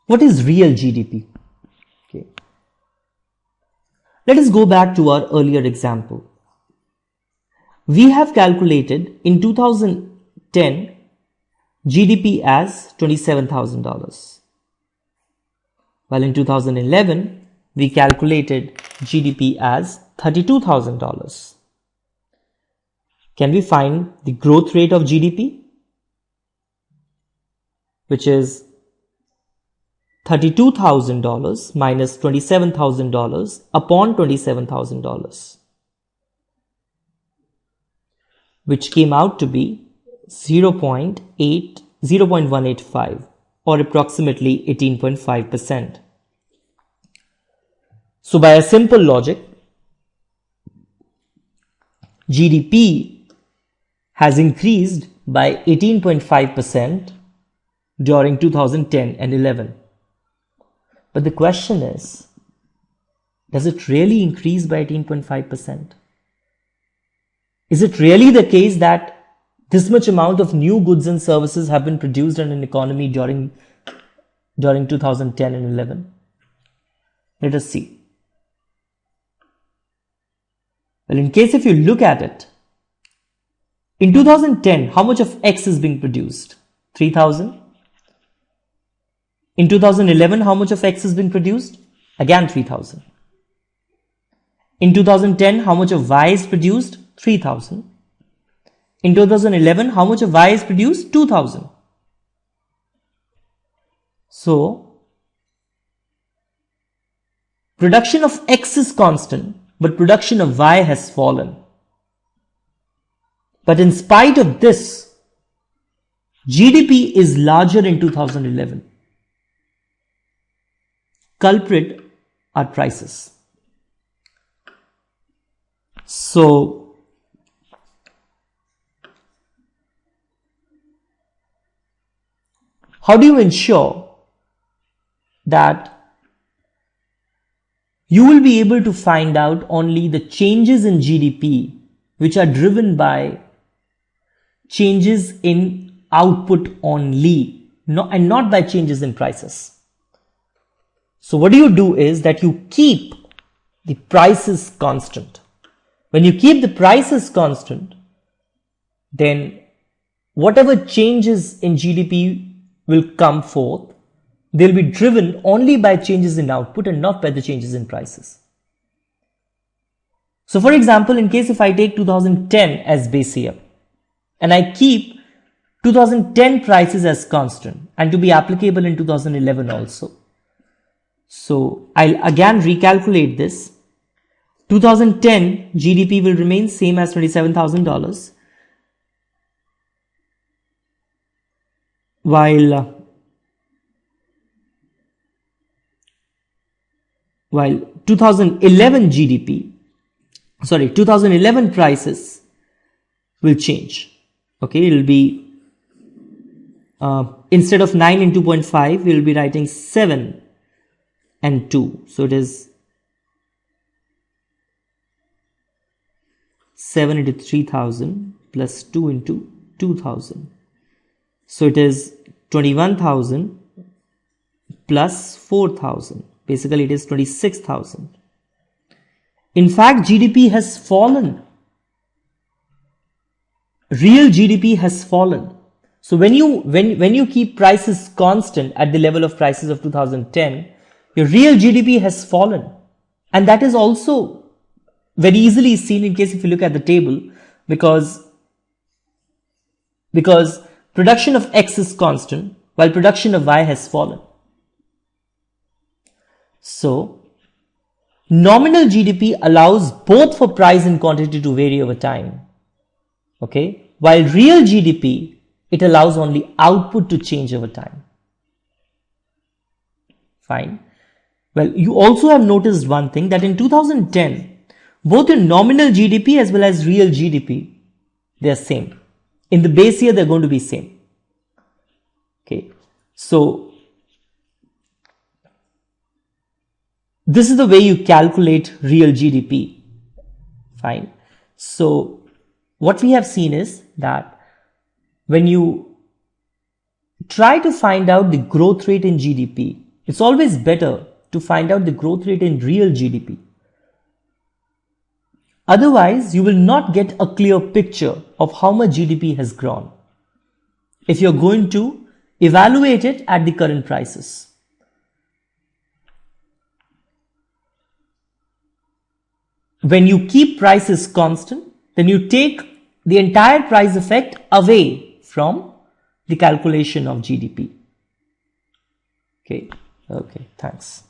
What is real GDP? Okay. Let us go back to our earlier example. We have calculated in 2010 GDP as $27,000, while in 2011 we calculated GDP as $32,000. Can we find the growth rate of GDP, which is $32,000 minus $27,000 upon $27,000, which came out to be 0.185 or approximately 18.5%. So by a simple logic, GDP has increased by 18.5% during 2010 and 11. But the question is, does it really increase by 18.5%? Is it really the case that this much amount of new goods and services have been produced in an economy during 2010 and 11? Let us see. Well, in case if you look at it, in 2010, how much of X is being produced? 3,000. In 2011, how much of X is being produced? Again 3,000. In 2010, how much of Y is produced? 3,000. In 2011, how much of Y is produced? 2,000. So, production of X is constant, but production of Y has fallen. But in spite of this, GDP is larger in 2011. Culprit are prices. So, how do you ensure that you will be able to find out only the changes in GDP which are driven by changes in output only, and not by changes in prices? So what do is that you keep the prices constant. When you keep the prices constant, then whatever changes in GDP will come forth, they'll be driven only by changes in output and not by the changes in prices. So for example, in case if I take 2010 as base year and I keep 2010 prices as constant and to be applicable in 2011 also. So I'll again recalculate this. 2010 GDP will remain same as $27,000, while 2011 2011 prices will change. Okay, it will be instead of 9 and 2.5, we will be writing 7 and 2. So it is 7 into 3,000 plus 2 into 2,000. So it is 21,000 plus 4,000. Basically, it is 26,000. In fact, GDP has fallen. Real GDP has fallen. So when you keep prices constant at the level of prices of 2010, your real GDP has fallen. And that is also very easily seen in case if you look at the table, because production of X is constant while production of Y has fallen. So nominal GDP allows both for price and quantity to vary over time. Okay, while real GDP, it allows only output to change over time. Fine. Well, you also have noticed one thing, that in 2010, both in nominal GDP as well as real GDP, they are same. In the base year, they're going to be same. Okay. So this is the way you calculate real GDP. Fine. So what we have seen is that when you try to find out the growth rate in GDP, It's always better to find out the growth rate in real GDP. Otherwise, you will not get a clear picture of how much GDP has grown if you're going to evaluate it at the current prices. When you keep prices constant, then you take the entire price effect away from the calculation of GDP. Okay, thanks.